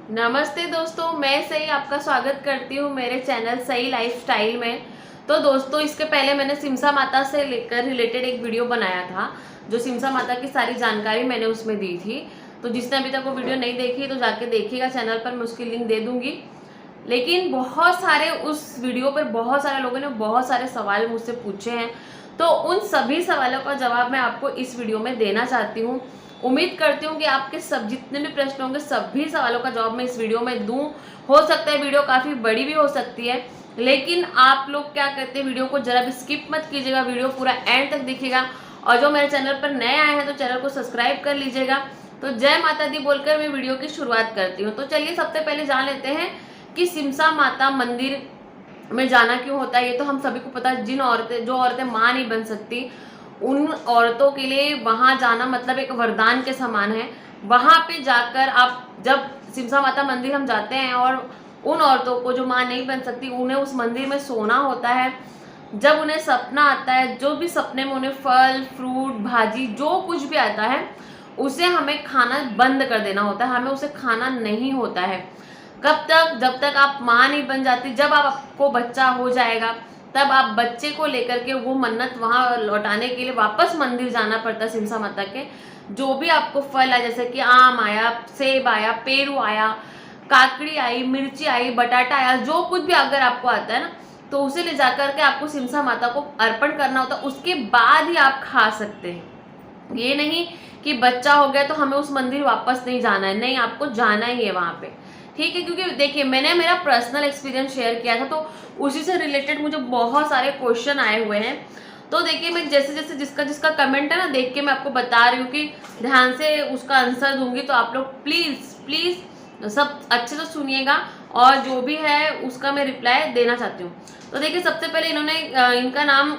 नमस्ते दोस्तों, मैं सही आपका स्वागत करती हूँ मेरे चैनल सही लाइफस्टाइल में। तो दोस्तों, इसके पहले मैंने सिमसा माता से लेकर रिलेटेड एक वीडियो बनाया था, जो सिमसा माता की सारी जानकारी मैंने उसमें दी थी। तो जिसने अभी तक वो वीडियो नहीं देखी तो जाके देखिएगा चैनल पर, मैं उसकी लिंक दे दूंगी। लेकिन बहुत सारे उस वीडियो पर बहुत सारे लोगों ने बहुत सारे सवाल मुझसे पूछे हैं, तो उन सभी सवालों का जवाब मैं आपको इस वीडियो में देना चाहती हूँ। उम्मीद करती हूँ कि आपके सब जितने भी प्रश्न होंगे सभी सवालों का जवाब मैं इस वीडियो में दूं। हो सकता है वीडियो काफ़ी बड़ी भी हो सकती है, लेकिन आप लोग क्या करते हैं, वीडियो को जरा भी स्किप मत कीजिएगा, वीडियो पूरा एंड तक देखिएगा। और जो मेरे चैनल पर नए आए हैं तो चैनल को सब्सक्राइब कर लीजिएगा। तो जय माता दी बोलकर मैं वीडियो की शुरुआत करती हूँ। तो चलिए सबसे पहले जान लेते हैं कि सिमसा माता मंदिर में जाना क्यों होता है। ये तो हम सभी को पता है, जो औरतें माँ नहीं बन सकती उन औरतों के लिए वहां जाना मतलब एक वरदान के समान है। वहां पे जाकर आप जब सिमसा माता मंदिर हम जाते हैं, और उन औरतों को जो माँ नहीं बन सकती उन्हें उस मंदिर में सोना होता है। जब उन्हें सपना आता है, जो भी सपने में उन्हें फल फ्रूट भाजी जो कुछ भी आता है, उसे हमें खाना बंद कर देना होता है, हमें उसे खाना नहीं होता है। कब तक? जब तक आप माँ नहीं बन जाती। जब आपको बच्चा हो जाएगा तब आप बच्चे को लेकर के वो मन्नत वहां लौटाने के लिए वापस मंदिर जाना पड़ता है सिमसा माता के। जो भी आपको फल है, जैसे कि आम आया, सेब आया, पेरू आया, काकड़ी आई, मिर्ची आई, बटाटा आया, जो कुछ भी अगर आपको आता है ना, तो उसे ले जाकर के आपको सिमसा माता को अर्पण करना होता है। उसके बाद ही आप खा सकते हैं। ये नहीं कि बच्चा हो गया तो हमें उस मंदिर वापस नहीं जाना है, नहीं, आपको जाना ही है वहां पे, ठीक है। क्योंकि देखिए, मैंने मेरा पर्सनल एक्सपीरियंस शेयर किया था, तो उसी से रिलेटेड मुझे बहुत सारे क्वेश्चन आए हुए हैं। तो देखिए, मैं जैसे जैसे जिसका जिसका कमेंट है ना, देख के मैं आपको बता रही हूँ कि ध्यान से उसका आंसर दूंगी। तो आप लोग प्लीज़ प्लीज़ सब अच्छे से सुनिएगा, और जो भी है उसका मैं रिप्लाई देना चाहती हूँ। तो देखिए, सबसे पहले इन्होंने इनका नाम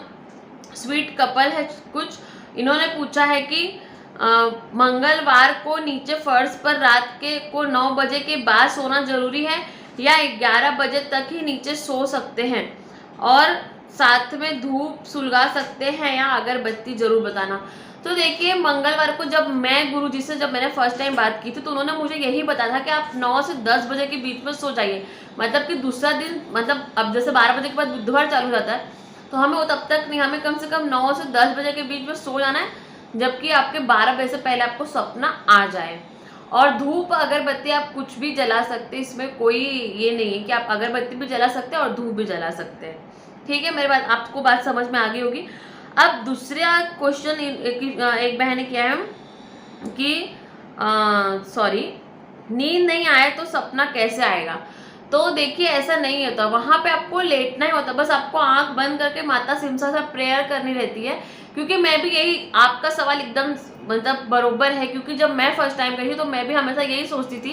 स्वीट कपल है कुछ। इन्होंने पूछा है कि मंगलवार को नीचे फर्श पर रात के को 9 बजे के बाद सोना जरूरी है, या 11 बजे तक ही नीचे सो सकते हैं, और साथ में धूप सुलगा सकते हैं या अगरबत्ती, जरूर बताना। तो देखिए, मंगलवार को जब मैं गुरुजी से जब मैंने फर्स्ट टाइम बात की थी, तो उन्होंने मुझे यही बताया था कि आप 9 से 10 बजे के बीच में सो जाइए। मतलब कि दूसरा दिन, मतलब अब जैसे 12 बजे के बाद बुधवार चालू हो जाता है, तो हमें वो तब तक नहीं, हमें कम से कम 9 से 10 बजे के बीच में सो जाना है, जबकि आपके 12 बजे से पहले आपको सपना आ जाए। और धूप अगरबत्ती आप कुछ भी जला सकते हैं, इसमें कोई ये नहीं है कि आप अगरबत्ती भी जला सकते हैं और धूप भी जला सकते हैं, ठीक है। मेरे बात आपको बात समझ में आ गई होगी। अब दूसरा क्वेश्चन एक बहन ने किया है कि सॉरी, नींद नहीं आए तो सपना कैसे आएगा। तो देखिए, ऐसा नहीं होता, वहां पे आपको लेटना ही होता, बस आपको आंख बंद करके माता सिमसा से प्रेयर करनी रहती है। क्योंकि मैं भी यही, आपका सवाल एकदम मतलब बरोबर है, क्योंकि जब मैं फर्स्ट टाइम गई थी तो मैं भी हमेशा यही सोचती थी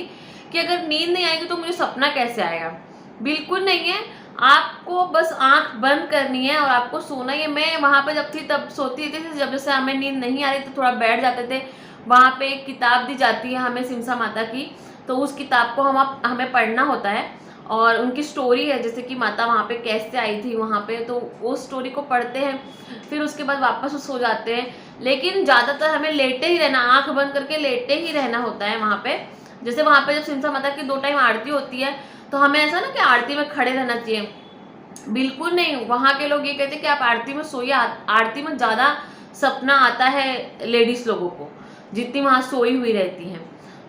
कि अगर नींद नहीं आएगी तो मुझे सपना कैसे आएगा। बिल्कुल नहीं है, आपको बस आंख बंद करनी है और आपको सोना ही है। मैं वहां पे जब थी तब सोती थी, जब जैसे हमें नींद नहीं आ रही तो थोड़ा बैठ जाते थे। वहां पे एक किताब दी जाती है हमें सिमसा माता की, तो उस किताब को हमें पढ़ना होता है, और उनकी स्टोरी है, जैसे कि माता वहाँ पे कैसे आई थी वहाँ पे, तो वो स्टोरी को पढ़ते हैं, फिर उसके बाद वापस सो जाते हैं। लेकिन ज़्यादातर हमें लेटे ही रहना, आंख बंद करके लेटे ही रहना होता है वहाँ पे। जैसे वहाँ पे जब सिमसा माता की 2 टाइम आरती होती है, तो हमें ऐसा ना कि आरती में खड़े रहना चाहिए, बिल्कुल नहीं। वहाँ के लोग ये कहते हैं कि आप आरती में सोइए, आरती में ज़्यादा सपना आता है लेडीज लोगों को, जितनी वहाँ सोई हुई रहती हैं।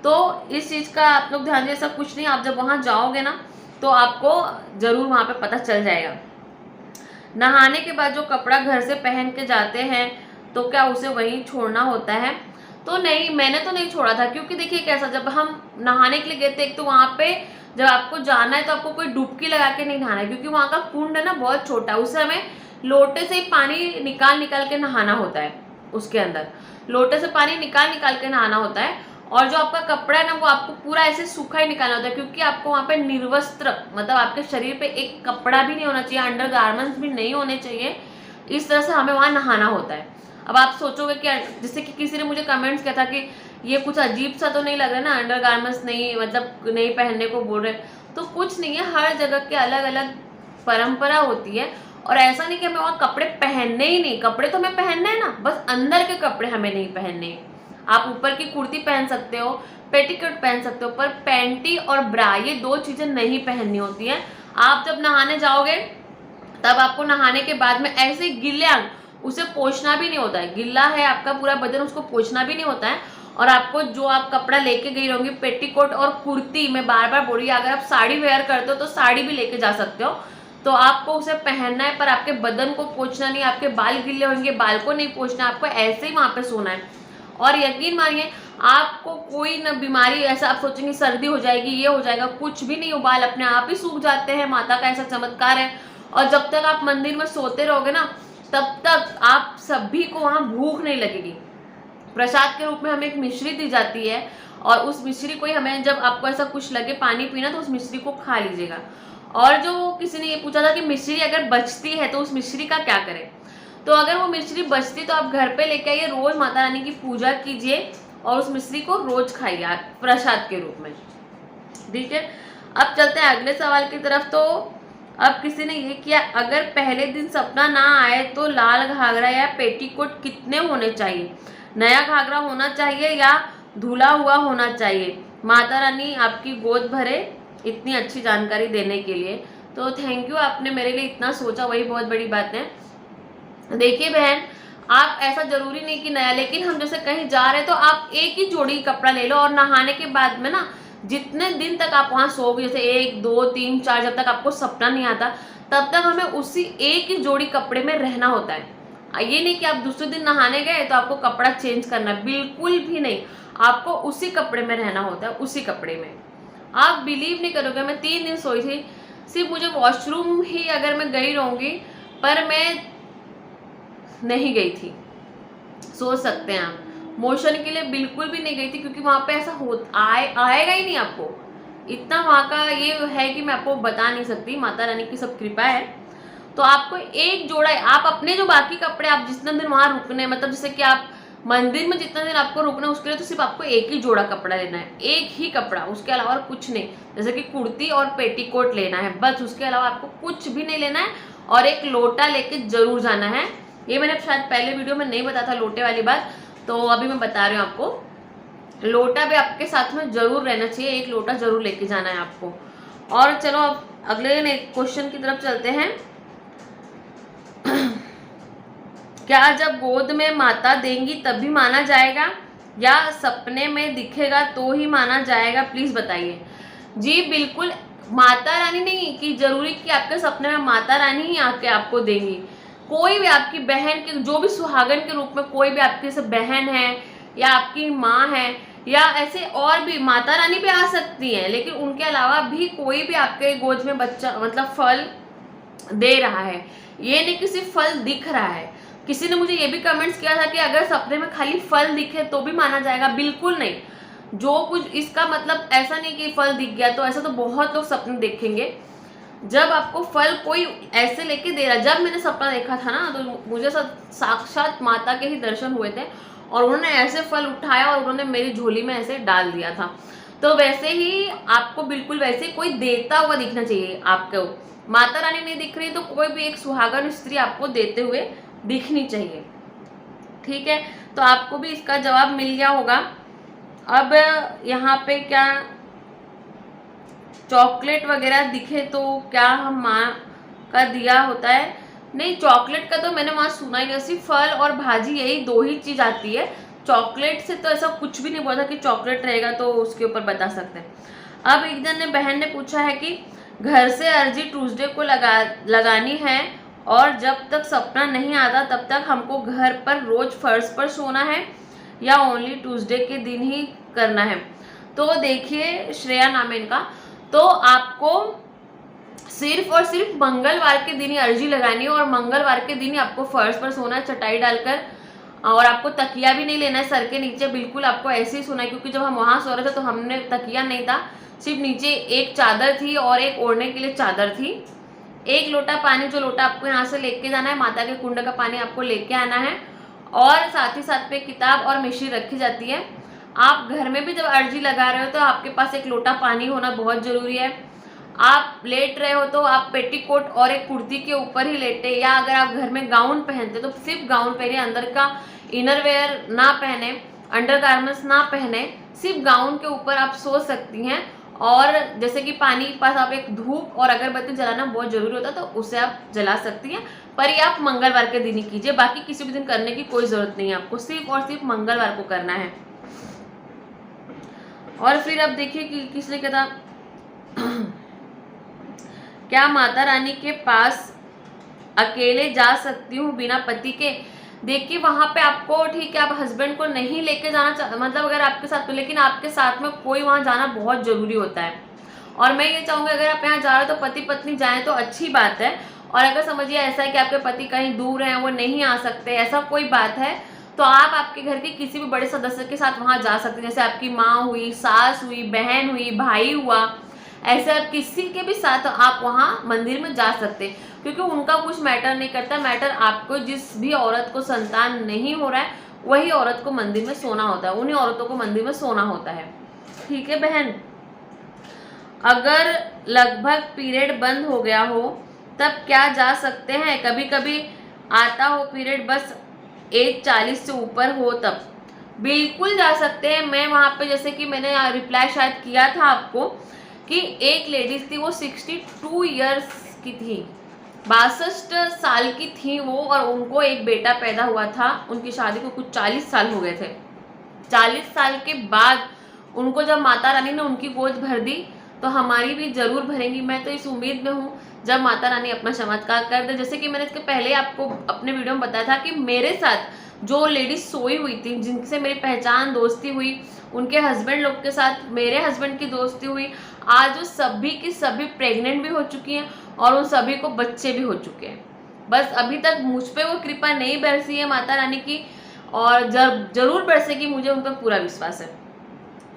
तो इस चीज़ का आप लोग ध्यान दें, ऐसा कुछ नहीं। आप जब वहाँ जाओगे ना, तो आपको जरूर वहाँ पे पता चल जाएगा। नहाने के बाद जो कपड़ा घर से पहन के जाते हैं, तो क्या उसे वहीं छोड़ना होता है। तो नहीं, मैंने तो नहीं छोड़ा था, क्योंकि देखिए कैसा, जब हम नहाने के लिए गए थे, एक तो वहाँ पे जब आपको जाना है तो आपको कोई डुबकी लगा के नहीं नहाना है, क्योंकि वहाँ का कुंड है ना बहुत छोटा है, उससे हमें लोटे से ही पानी निकाल निकाल के नहाना होता है। उसके अंदर लोटे से पानी निकाल निकाल के नहाना होता है, और जो आपका कपड़ा है ना, वो आपको पूरा ऐसे सूखा ही निकालना होता है, क्योंकि आपको वहाँ पे निर्वस्त्र, मतलब आपके शरीर पे एक कपड़ा भी नहीं होना चाहिए, अंडर गारमेंट्स भी नहीं होने चाहिए। इस तरह से हमें वहाँ नहाना होता है। अब आप सोचोगे कि जैसे कि किसी ने मुझे कमेंट्स किया था कि ये कुछ अजीब सा तो नहीं लग रहा ना, अंडर गारमेंट्स नहीं, मतलब नहीं पहनने को बोल रहे। तो कुछ नहीं है, हर जगह के अलग अलग परंपरा होती है, और ऐसा नहीं कि हमें वहाँ कपड़े पहनने ही नहीं, कपड़े तो हमें पहनने हैं ना, बस अंदर के कपड़े हमें नहीं पहनने। आप ऊपर की कुर्ती पहन सकते हो, पेटीकोट पहन सकते हो, पर पैंटी और ब्रा ये 2 चीजें नहीं पहननी होती है। आप जब नहाने जाओगे तब आपको नहाने के बाद में ऐसे गिले अंग, उसे पोंछना भी नहीं होता है, गिल्ला है आपका पूरा बदन, उसको पोंछना भी नहीं होता है। और आपको जो आप कपड़ा लेके गई रहोगी, पेटीकोट और कुर्ती, मैं बार बार बोल रही हूँ, अगर आप साड़ी वेयर करते हो तो साड़ी भी लेके जा सकते हो, तो आपको उसे पहनना है, पर आपके बदन को पोंछना नहीं, आपके बाल गिले होंगे, बाल को नहीं पोंछना, आपको ऐसे ही वहां पे सोना है। और यकीन मानिए आपको कोई न बीमारी, ऐसा आप सोचेंगे सर्दी हो जाएगी, ये हो जाएगा, कुछ भी नहीं हो, बाल अपने आप ही सूख जाते हैं, माता का ऐसा चमत्कार है। और जब तक आप मंदिर में सोते रहोगे ना, तब तक आप सभी को वहां भूख नहीं लगेगी। प्रसाद के रूप में हमें एक मिश्री दी जाती है, और उस मिश्री को ही हमें, जब आपको ऐसा कुछ लगे पानी पीना, तो उस मिश्री को खा लीजिएगा। और जो किसी ने ये पूछा था कि मिश्री अगर बचती है तो उस मिश्री का क्या करें, तो अगर वो मिश्री बचती तो आप घर पे लेके आइए, रोज माता रानी की पूजा कीजिए और उस मिश्री को रोज खाइए आप प्रसाद के रूप में। ठीक है, अब चलते हैं अगले सवाल की तरफ। तो अब किसी ने ये किया, अगर पहले दिन सपना ना आए तो लाल घाघरा या पेटीकोट कितने होने चाहिए? नया घाघरा होना चाहिए या धुला हुआ होना चाहिए? माता रानी आपकी गोद भरे इतनी अच्छी जानकारी देने के लिए। तो थैंक यू, आपने मेरे लिए इतना सोचा, वही बहुत बड़ी बात है। देखिए बहन, आप ऐसा जरूरी नहीं कि नया, लेकिन हम जैसे कहीं जा रहे हैं तो आप एक ही जोड़ी कपड़ा ले लो, और नहाने के बाद में ना जितने दिन तक आप वहां सोओगे, जैसे 1 2 3 4, जब तक आपको सपना नहीं आता तब तक हमें उसी एक ही जोड़ी कपड़े में रहना होता है। ये नहीं कि आप दूसरे दिन नहाने गए तो आपको कपड़ा चेंज करना, बिल्कुल भी नहीं, आपको उसी कपड़े में रहना होता है, उसी कपड़े में। आप बिलीव नहीं करोगे, मैं 3 दिन सोई थी, सिर्फ मुझे वॉशरूम ही अगर मैं गई रहूंगी, पर मैं नहीं गई थी, सोच सकते हैं आप, मोशन के लिए बिल्कुल भी नहीं गई थी, क्योंकि वहां पे ऐसा आएगा ही नहीं आपको, इतना वहां का ये है कि मैं आपको बता नहीं सकती, माता रानी की सब कृपा है। तो आपको एक जोड़ा, आप अपने जो बाकी कपड़े, आप जितना दिन वहां रुकने, मतलब जैसे कि आप मंदिर में जितना दिन आपको रुकना है उसके लिए तो सिर्फ आपको एक ही जोड़ा कपड़ा लेना है, एक ही कपड़ा, उसके अलावा कुछ नहीं। जैसे कि कुर्ती और पेटीकोट लेना है बस, उसके अलावा आपको कुछ भी नहीं लेना है। और एक लोटा लेके जरूर जाना है, ये मैंने शायद पहले वीडियो में नहीं बताया था लोटे वाली बात, तो अभी मैं बता रही हूँ आपको। लोटा भी आपके साथ में जरूर रहना चाहिए, एक लोटा जरूर लेके जाना है आपको। और चलो अब अगले क्वेश्चन की तरफ चलते हैं। क्या जब गोद में माता देंगी तभी माना जाएगा, या सपने में दिखेगा तो ही माना जाएगा? प्लीज बताइए। जी बिल्कुल, माता रानी नहीं कि जरूरी कि आपके सपने में माता रानी ही आके आपको देंगी, कोई भी आपकी बहन के, जो भी सुहागन के रूप में कोई भी आपकी से बहन है या आपकी माँ है, या ऐसे और भी माता रानी भी आ सकती है, लेकिन उनके अलावा भी कोई भी आपके गोद में बच्चा, मतलब फल दे रहा है, ये नहीं कि सिर्फ फल दिख रहा है। किसी ने मुझे ये भी कमेंट्स किया था कि अगर सपने में खाली फल दिखे तो भी माना जाएगा, बिल्कुल नहीं। जो कुछ इसका मतलब ऐसा नहीं कि फल दिख गया तो, ऐसा तो बहुत लोग सपने देखेंगे। जब आपको फल कोई ऐसे लेके दे रहा, जब मैंने सपना देखा था ना, तो मुझे साक्षात माता के ही दर्शन हुए थे, और उन्होंने ऐसे फल उठाया और उन्होंने मेरी झोली में ऐसे डाल दिया था। तो वैसे ही आपको बिल्कुल वैसे कोई देता हुआ दिखना चाहिए आपको। माता रानी नहीं दिख रही तो कोई भी एक सुहागन स्त्री आपको देते हुए दिखनी चाहिए। ठीक है, तो आपको भी इसका जवाब मिल गया होगा। अब यहाँ पे क्या चॉकलेट वगैरह दिखे तो क्या हम माँ का दिया होता है? नहीं, चॉकलेट का तो मैंने वहाँ सुना ही नहीं, सिर्फ फल और भाजी, यही 2 ही चीज आती है। चॉकलेट से तो ऐसा कुछ भी नहीं बोला कि चॉकलेट रहेगा तो उसके ऊपर बता सकते हैं। अब एक जन ने, बहन ने पूछा है कि घर से अर्जी ट्यूसडे को लगानी है, और जब तक सपना नहीं आता तब तक हमको घर पर रोज फर्श पर सोना है, या ओनली ट्यूसडे के दिन ही करना है? तो देखिए श्रेया नाम है इनका, तो आपको सिर्फ और सिर्फ मंगलवार के दिन ही अर्जी लगानी है, और मंगलवार के दिन ही आपको फर्श पर सोना है चटाई डालकर, और आपको तकिया भी नहीं लेना है सर के नीचे, बिल्कुल आपको ऐसे ही सोना है। क्योंकि जब हम वहां सो रहे थे तो हमने तकिया नहीं था, सिर्फ नीचे एक चादर थी और एक ओढ़ने के लिए चादर थी। एक लोटा पानी, जो लोटा आपको यहाँ से लेके जाना है, माता के कुंड का पानी आपको लेके आना है, और साथ ही साथ पे किताब और मिश्री रखी जाती है। आप घर में भी जब अर्जी लगा रहे हो तो आपके पास एक लोटा पानी होना बहुत जरूरी है। आप लेट रहे हो तो आप पेटीकोट और एक कुर्ती के ऊपर ही लेटे, या अगर आप घर में गाउन पहनते तो सिर्फ गाउन पहने, अंदर का इनर वेयर ना पहने, अंडर गारमेंट्स ना पहने, सिर्फ गाउन के ऊपर आप सो सकती हैं। और जैसे कि पानी के पास आप एक धूप और अगरबत्ती जलाना बहुत जरूरी होता है, तो उसे आप जला सकती हैं, पर ये आप मंगलवार के दिन ही कीजिए, बाकी किसी भी दिन करने की कोई जरूरत नहीं है, आपको सिर्फ और सिर्फ मंगलवार को करना है। और फिर अब देखिए कि किसने कहा क्या माता रानी के पास अकेले जा सकती हूँ बिना पति के? देखिए वहां पे आपको, ठीक है, आप हस्बैंड को नहीं लेके जाना मतलब अगर आपके साथ, लेकिन आपके साथ में कोई वहां जाना बहुत जरूरी होता है। और मैं ये चाहूंगी अगर आप यहाँ जा रहे हो तो पति पत्नी जाएं तो अच्छी बात है। और अगर समझिए ऐसा है कि आपके पति कहीं दूर हैं, वो नहीं आ सकते, ऐसा कोई बात है, तो आप आपके घर के किसी भी बड़े सदस्य के साथ वहां जा सकते हैं, जैसे आपकी माँ हुई, सास हुई, बहन हुई, भाई हुआ, ऐसे आप किसी के भी साथ आप वहां मंदिर में जा सकते हैं, क्योंकि उनका कुछ मैटर नहीं करता। मैटर आपको, जिस भी औरत को संतान नहीं हो रहा है वही औरत को मंदिर में सोना होता है, उन्हीं औरतों को मंदिर में सोना होता है। ठीक है बहन। अगर लगभग पीरियड बंद हो गया हो तब क्या जा सकते हैं? कभी कभी आता हो पीरियड, बस एज 40 से ऊपर हो तब बिल्कुल जा सकते हैं। मैं वहाँ पे, जैसे कि मैंने रिप्लाई शायद किया था आपको कि एक लेडीज थी, वो 62 ईयर्स की थी, 62 साल की थी वो, और उनको एक बेटा पैदा हुआ था। उनकी शादी को कुछ 40 साल हो गए थे। 40 साल के बाद उनको जब माता रानी ने उनकी गोद भर दी, तो हमारी भी जरूर भरेंगी। मैं तो इस उम्मीद में हूँ जब माता रानी अपना चमत्कार कर दे। जैसे कि मैंने इसके पहले आपको अपने वीडियो में बताया था कि मेरे साथ जो लेडीज सोई हुई थी, जिनसे मेरी पहचान दोस्ती हुई, उनके हस्बैंड लोग के साथ मेरे हस्बैंड की दोस्ती हुई, आज वो सभी की सभी प्रेग्नेंट भी हो चुकी हैं और उन सभी को बच्चे भी हो चुके हैं। बस अभी तक मुझ पे वो कृपा नहीं बरसी है माता रानी की, और जरूर बरसेगी, मुझे उन पर पूरा विश्वास है।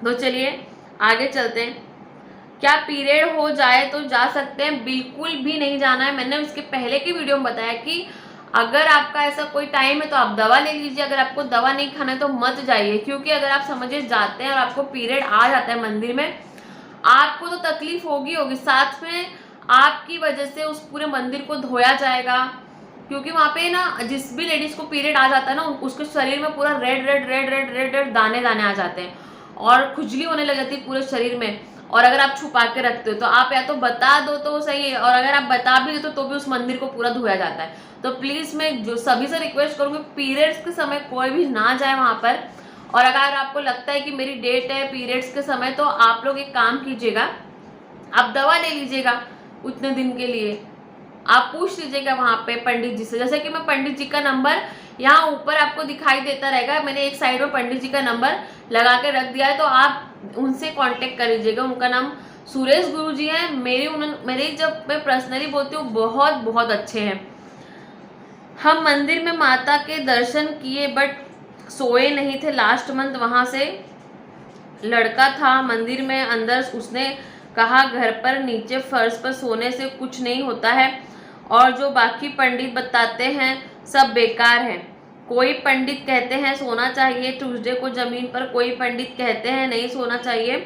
तो चलिए आगे चलते हैं। क्या पीरियड हो जाए तो जा सकते हैं? बिल्कुल भी नहीं जाना है। मैंने उसके पहले की वीडियो में बताया कि अगर आपका ऐसा कोई टाइम है तो आप दवा ले लीजिए, अगर आपको दवा नहीं खाना है तो मत जाइए, क्योंकि अगर आप समझिए जाते हैं और आपको पीरियड आ जाता है मंदिर में, आपको तो तकलीफ होगी, साथ में आपकी वजह से उस पूरे मंदिर को धोया जाएगा, क्योंकि वहाँ पे ना जिस भी लेडीज को पीरियड आ जाता है ना, उसके शरीर में पूरा red red red red red red दाने दाने आ जाते हैं और खुजली होने लग जाती है पूरे शरीर में। और अगर आप छुपा के रखते हो तो आप या तो बता दो तो सही है, और अगर आप बता भी दो तो भी उस मंदिर को पूरा धोया जाता है। तो प्लीज मैं जो सभी से रिक्वेस्ट करूंगी, पीरियड्स के समय कोई भी ना जाए वहां पर। और अगर आपको लगता है कि मेरी डेट है पीरियड्स के समय, तो आप लोग एक काम कीजिएगा, आप दवा ले लीजिएगा उतने दिन के लिए। आप पूछ लीजिएगा वहां पे पंडित जी से, जैसे कि मैं पंडित जी का नंबर यहाँ ऊपर आपको दिखाई देता रहेगा, मैंने एक साइड में पंडित जी का नंबर लगा के रख दिया है, तो आप उनसे कांटेक्ट कर लीजिएगा। उनका नाम सुरेश गुरु जी है। मेरी जब मैं पर्सनली बोलती हूँ, बहुत बहुत अच्छे हैं। हम मंदिर में माता के दर्शन किए बट सोए नहीं थे लास्ट मंथ। वहां से लड़का था मंदिर में अंदर, उसने कहा घर पर नीचे फर्श पर सोने से कुछ नहीं होता है, और जो बाकी पंडित बताते हैं सब बेकार है। कोई पंडित कहते हैं सोना चाहिए ट्यूसडे को जमीन पर, कोई पंडित कहते हैं नहीं सोना चाहिए।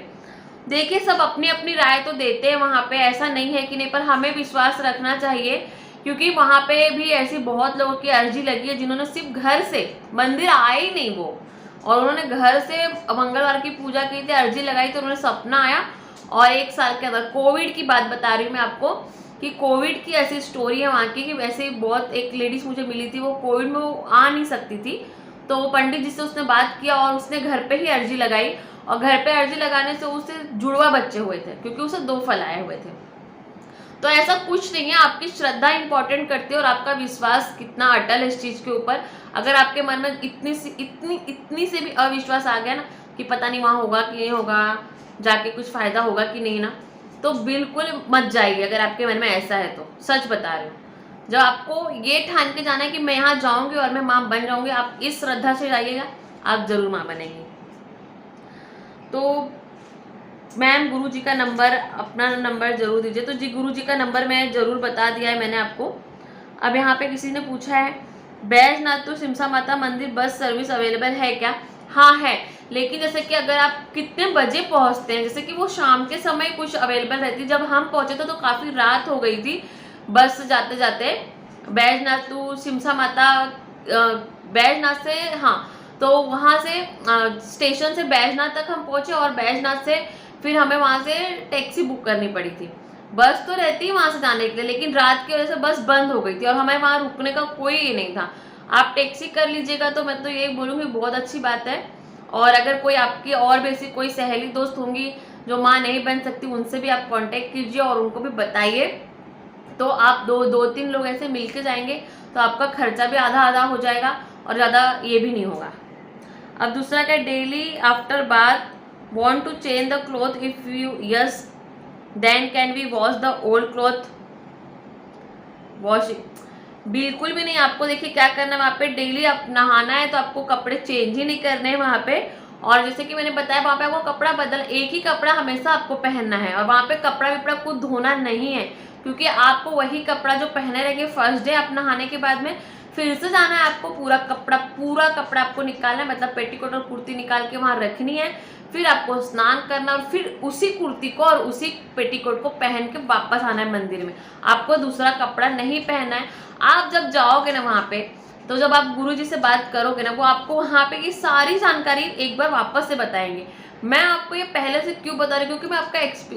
देखिए सब अपनी अपनी राय तो देते हैं वहाँ पे, ऐसा नहीं है कि नहीं, पर हमें विश्वास रखना चाहिए, क्योंकि वहाँ पे भी ऐसी बहुत लोगों की अर्जी लगी है जिन्होंने सिर्फ घर से, मंदिर आए ही नहीं वो, और उन्होंने घर से मंगलवार की पूजा की थी, अर्जी लगाई तो उन्हें सपना आया, और 1 साल के अंदर, कोविड की बात बता रही हूँ मैं आपको कि कोविड की ऐसी स्टोरी है वहाँ की, कि वैसे ही बहुत एक लेडीज मुझे मिली थी, वो कोविड में वो आ नहीं सकती थी, तो वो पंडित जी से उसने बात किया और उसने घर पे ही अर्जी लगाई, और घर पे अर्जी लगाने से उसे जुड़वा बच्चे हुए थे, क्योंकि उसे 2 फल आए हुए थे। तो ऐसा कुछ नहीं है, आपकी श्रद्धा इंपॉर्टेंट करती है और आपका विश्वास कितना अटल है इस चीज के ऊपर। अगर आपके मन में इतनी से भी अविश्वास आ गया ना कि पता नहीं वहाँ होगा कि नहीं होगा, जाके कुछ फायदा होगा कि नहीं ना, तो बिल्कुल मत जाइए। अगर आपके मन में ऐसा है तो सच बता रही हूँ, जब आपको ये ठान के जाना है कि मैं यहाँ जाऊंगी और मैं माँ बन जाऊंगी, आप इस श्रद्धा से जाइएगा, आप जरूर माँ बनेंगी। तो मैम गुरु जी का नंबर, अपना नंबर जरूर दीजिए। तो जी गुरु जी का नंबर मैं जरूर बता दिया है मैंने आपको। अब यहाँ पे किसी ने पूछा है बैजनाथ तो सिमसा माता मंदिर बस सर्विस अवेलेबल है क्या? हाँ है, लेकिन जैसे कि अगर आप कितने बजे पहुँचते हैं, जैसे कि वो शाम के समय कुछ अवेलेबल रहती, जब हम पहुँचे थे तो काफ़ी रात हो गई थी बस जाते जाते। बैजनाथ टू सिमसा माता बैजनाथ से, हाँ तो वहाँ से स्टेशन से बैजनाथ तक हम पहुँचे और बैजनाथ से फिर हमें वहाँ से टैक्सी बुक करनी पड़ी थी। बस तो रहती है वहाँ से जाने के लिए, लेकिन रात की वजह से बस बंद हो गई थी और हमें वहाँ रुकने का कोई ये नहीं था। आप टैक्सी कर लीजिएगा तो मैं तो ये बोलूँगी बहुत अच्छी बात है। और अगर कोई आपकी और भी ऐसी कोई सहेली दोस्त होंगी जो माँ नहीं बन सकती, उनसे भी आप कांटेक्ट कीजिए और उनको भी बताइए। तो आप दो तीन लोग ऐसे मिलके जाएंगे तो आपका खर्चा भी आधा आधा हो जाएगा और ज़्यादा ये भी नहीं होगा। अब दूसरा क्या, daily after bath want to change the cloth, if you yes then can we wash the old cloth, washing बिल्कुल भी नहीं। आपको देखिए क्या करना है, वहाँ पे डेली आप नहाना है तो आपको कपड़े चेंज ही नहीं करने हैं वहाँ पे। और जैसे कि मैंने बताया वहाँ पे आपको कपड़ा एक ही कपड़ा हमेशा आपको पहनना है और वहाँ पे कपड़ा विपड़ा को धोना नहीं है, क्योंकि आपको वही कपड़ा जो पहने रहेंगे फर्स्ट डे आप नहाने के बाद में फिर से जाना है। आपको पूरा कपड़ा आपको निकालना है, मतलब पेटीकोट और कुर्ती निकाल के वहाँ रखनी है, फिर आपको स्नान करना और फिर उसी कुर्ती को और उसी पेटीकोट को पहन के वापस आना है मंदिर में। आपको दूसरा कपड़ा नहीं पहनना है। आप जब जाओगे ना वहाँ पे, तो जब आप गुरुजी से बात करोगे ना, वो आपको वहाँ पे की सारी जानकारी एक बार वापस से बताएंगे। मैं आपको ये पहले से क्यों बता रही हूँ, क्योंकि मैं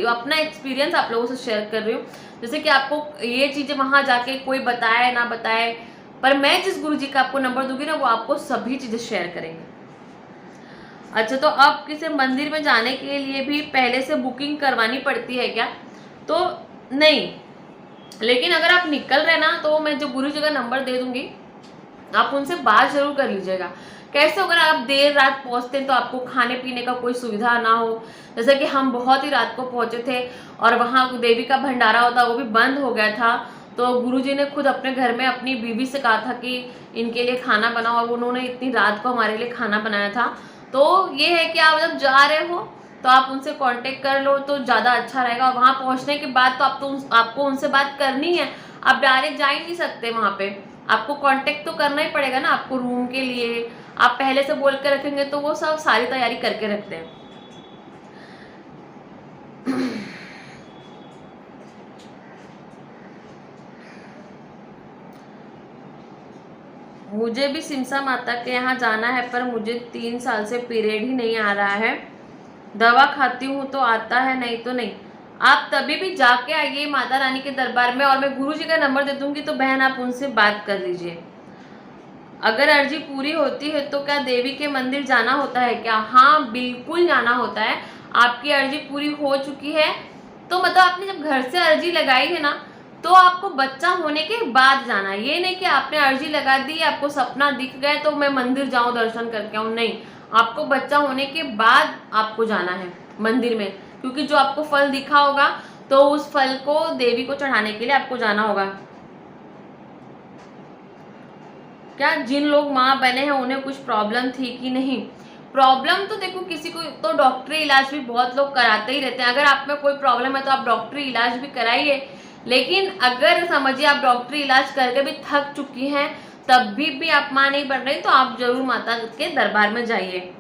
अपना एक्सपीरियंस आप लोगों से शेयर कर रही हूँ। जैसे कि आपको ये चीज़ें वहाँ जाके कोई बताए ना बताए, पर मैं जिस गुरुजी का आपको नंबर दूंगी ना, वो आपको सभी चीज़ें शेयर करेंगे। अच्छा, तो अब किसी मंदिर में जाने के लिए भी पहले से बुकिंग करवानी पड़ती है क्या? तो नहीं, लेकिन अगर आप निकल रहे ना तो मैं जो गुरुजी का नंबर दे दूंगी, आप उनसे बात जरूर कर लीजिएगा। कैसे, अगर आप देर रात पहुंचते हैं तो आपको खाने पीने का कोई सुविधा ना हो। जैसे कि हम बहुत ही रात को पहुंचे थे और वहाँ देवी का भंडारा होता वो भी बंद हो गया था, तो गुरुजी ने खुद अपने घर में अपनी बीवी से कहा था कि इनके लिए खाना बनाओ, और उन्होंने इतनी रात को हमारे लिए खाना बनाया था। तो ये है कि आप जब जा रहे हो तो आप उनसे कांटेक्ट कर लो तो ज़्यादा अच्छा रहेगा। वहाँ पहुँचने के बाद तो आपको उनसे बात करनी है, आप डायरेक्ट जा ही नहीं सकते वहाँ पे, आपको कांटेक्ट तो करना ही पड़ेगा ना। आपको रूम के लिए आप पहले से बोल के रखेंगे तो वो सब सारी तैयारी करके रखते हैं। मुझे भी सिमसा माता के यहाँ जाना है, पर मुझे 3 साल से पीरियड ही नहीं आ रहा है। दवा खाती हूँ तो आता है, नहीं तो नहीं। आप तभी भी जाके आइए माता रानी के दरबार में, और मैं गुरुजी का नंबर दे दूंगी तो बहन आप उनसे बात कर लीजिए। अगर अर्जी पूरी होती है तो क्या देवी के मंदिर जाना होता है क्या? हाँ, बिल्कुल जाना होता है। आपकी अर्जी पूरी हो चुकी है तो मतलब आपने जब घर से अर्जी लगाई है ना, तो आपको बच्चा होने के बाद जाना है। ये नहीं कि आपने अर्जी लगा दी, आपको सपना दिख गया तो मैं मंदिर जाऊं दर्शन करके आऊं, नहीं। आपको बच्चा होने के बाद आपको जाना है मंदिर में, क्योंकि जो आपको फल दिखा होगा तो उस फल को देवी को चढ़ाने के लिए आपको जाना होगा। क्या जिन लोग माँ बने हैं उन्हें कुछ प्रॉब्लम थी कि नहीं? प्रॉब्लम तो देखो, किसी को तो डॉक्टरी इलाज भी बहुत लोग कराते ही रहते हैं। अगर आप में कोई प्रॉब्लम है तो आप डॉक्टरी इलाज भी कराइए, लेकिन अगर समझिए आप डॉक्टरी इलाज करके भी थक चुकी हैं, तब भी आप माँ नहीं बन रही, तो आप जरूर माता के दरबार में जाइए।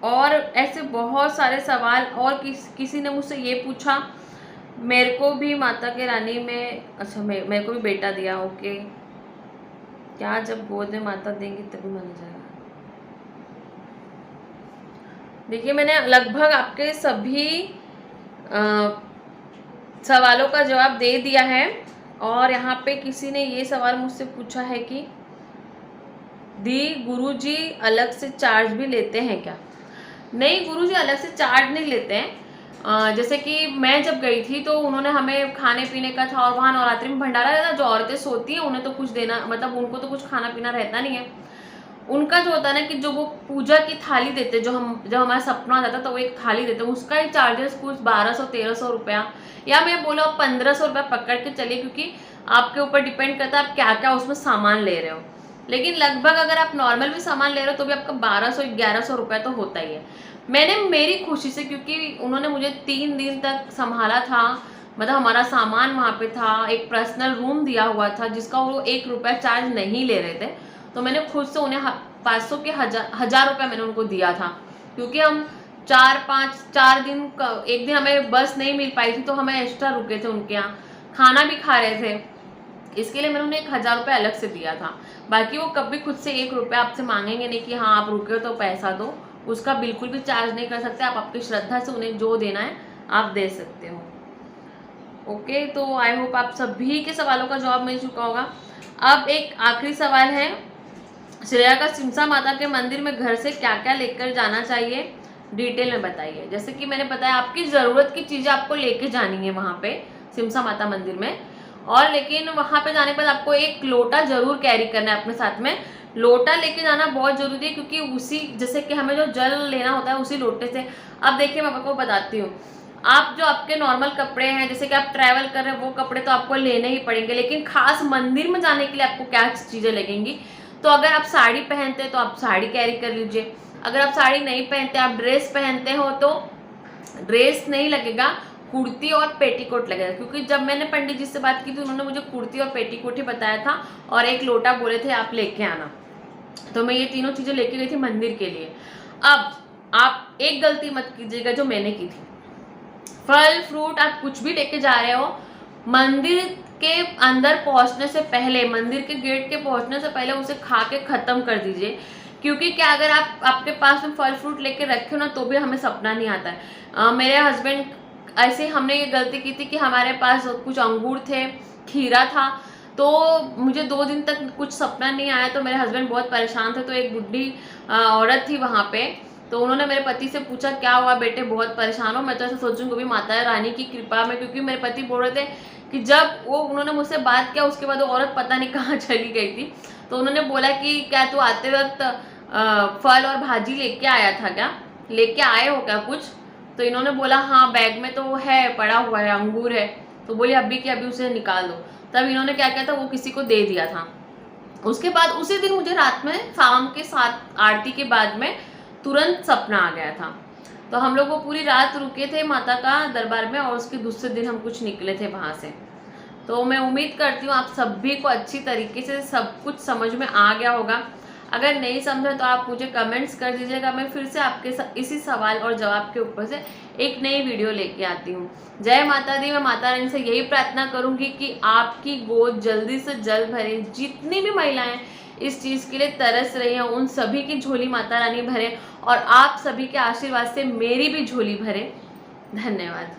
और ऐसे बहुत सारे सवाल, और किसी ने मुझसे ये पूछा, मेरे को भी माता के रानी में, अच्छा मेरे को भी बेटा दिया, ओके, क्या जब गोद में माता देंगी तभी माना जाएगा? देखिए, मैंने लगभग आपके सभी सवालों का जवाब दे दिया है। और यहाँ पे किसी ने ये सवाल मुझसे पूछा है कि दी गुरुजी अलग से चार्ज भी लेते हैं क्या? नहीं, गुरुजी अलग से चार्ज नहीं लेते हैं। जैसे कि मैं जब गई थी तो उन्होंने हमें खाने पीने का था, और वहाँ नवरात्रि में भंडारा रहता, जो औरतें सोती हैं उन्हें तो कुछ देना, मतलब उनको तो कुछ खाना पीना रहता नहीं है। उनका जो होता है ना कि जो वो पूजा की थाली देते, जब हमारा सपना आ जाता तो वो एक थाली देते, उसका ही चार्जेस कुछ 1200-1300 रुपया, या मैं बोला 1500 रुपया पकड़ के चलिए, क्योंकि आपके ऊपर डिपेंड करता है आप क्या क्या उसमें सामान ले रहे हो। लेकिन लगभग अगर आप नॉर्मल भी सामान ले रहे हो तो भी आपका 1200-1100 रुपया तो होता ही है। मैंने मेरी खुशी से, क्योंकि उन्होंने मुझे 3 दिन तक संभाला था, मतलब हमारा सामान वहाँ पे था, एक पर्सनल रूम दिया हुआ था जिसका वो 1 रुपया चार्ज नहीं ले रहे थे, तो मैंने खुद से उन्हें 500 के 1000 रुपया मैंने उनको दिया था। क्योंकि हम 4 दिन एक दिन हमें बस नहीं मिल पाई थी तो हमें एक्स्ट्रा रुके थे उनके यहाँ, खाना भी खा रहे थे, इसके लिए मैंने उन्हें 1000 रुपये अलग से दिया था। बाकी वो कभी खुद से 1 रुपया आपसे मांगेंगे नहीं कि हाँ आप रुके हो तो पैसा दो, उसका बिल्कुल भी चार्ज नहीं कर सकते आप। आपकी श्रद्धा से उन्हें जो देना है आप दे सकते हो। ओके, तो आई होप आप सभी के सवालों का जवाब मिल चुका होगा। अब एक आखिरी सवाल है, श्रेया का सिमसा माता के मंदिर में घर से क्या क्या लेकर जाना चाहिए, डिटेल में बताइए। जैसे कि मैंने बताया आपकी ज़रूरत की चीज़ें आपको लेके जानी है वहाँ पे सिमसा माता मंदिर में, और लेकिन वहाँ पे जाने पर आपको एक लोटा जरूर कैरी करना है अपने साथ में। लोटा लेके जाना बहुत जरूरी है, क्योंकि उसी जैसे कि हमें जो जल लेना होता है उसी लोटे से। अब देखिए मैं आपको बताती हूँ, आप जो आपके नॉर्मल कपड़े हैं, जैसे कि आप ट्रैवल कर रहे हैं, वो कपड़े तो आपको लेने ही पड़ेंगे, लेकिन खास मंदिर में जाने के लिए आपको क्या चीज़ें लगेंगी। तो अगर आप साड़ी पहनते हैं तो आप साड़ी कैरी कर लीजिए, अगर आप साड़ी नहीं पहनते आप ड्रेस पहनते हो तो ड्रेस नहीं लगेगा, कुर्ती और पेटीकोट लगेगा। क्योंकि जब मैंने पंडित जी से बात की थी उन्होंने मुझे कुर्ती और पेटीकोट ही बताया था, और एक लोटा बोले थे आप लेके आना। तो मैं ये तीनों चीज़ें लेके गई थी मंदिर के लिए। अब आप एक गलती मत कीजिएगा जो मैंने की थी, फल फ्रूट आप कुछ भी लेके जा रहे हो, मंदिर के अंदर पहुंचने से पहले, मंदिर के गेट के पहुंचने से पहले उसे खा के ख़त्म कर दीजिए। क्योंकि क्या, अगर आप आपके पास में फल फ्रूट लेके रखे हो ना तो भी हमें सपना नहीं आता है। मेरे हस्बैंड ऐसे हमने ये गलती की थी कि हमारे पास कुछ अंगूर थे, खीरा था, तो मुझे 2 दिन तक कुछ सपना नहीं आया। तो मेरे हस्बैंड बहुत परेशान थे। तो एक बुढ़ी औरत थी वहाँ पे, तो उन्होंने मेरे पति से पूछा क्या हुआ बेटे, बहुत परेशान हो। मैं तो ऐसा सोचूंगी भी माता रानी की कृपा में, क्योंकि मेरे पति बोल रहे थे कि जब वो उन्होंने मुझसे बात किया उसके बाद वो औरत पता नहीं कहाँ चली गई थी। तो उन्होंने बोला कि क्या तू आते वक्त फल और भाजी लेके आया था, क्या लेके आए हो क्या कुछ। तो इन्होंने बोला हाँ बैग में तो है, पड़ा हुआ है, अंगूर है। तो बोली अभी कि अभी उसे निकाल दो। तब इन्होंने क्या किया था, वो किसी को दे दिया था। उसके बाद उसी दिन मुझे रात में शाम के 7 आरती के बाद में तुरंत सपना आ गया था। तो हम लोग वो पूरी रात रुके थे माता का दरबार में, और उसके दूसरे दिन हम कुछ निकले थे वहाँ से। तो मैं उम्मीद करती हूँ आप सभी को अच्छी तरीके से सब कुछ समझ में आ गया होगा। अगर नहीं समझा तो आप मुझे कमेंट्स कर दीजिएगा, मैं फिर से आपके इसी सवाल और जवाब के ऊपर से एक नई वीडियो लेके आती हूँ। जय माता दी। मैं माता रानी से यही प्रार्थना करूँगी कि आपकी गोद जल्दी से जल्द भरे। जितनी भी महिलाएं इस चीज़ के लिए तरस रही हैं उन सभी की झोली माता रानी भरे, और आप सभी के आशीर्वाद से मेरी भी झोली भरे। धन्यवाद।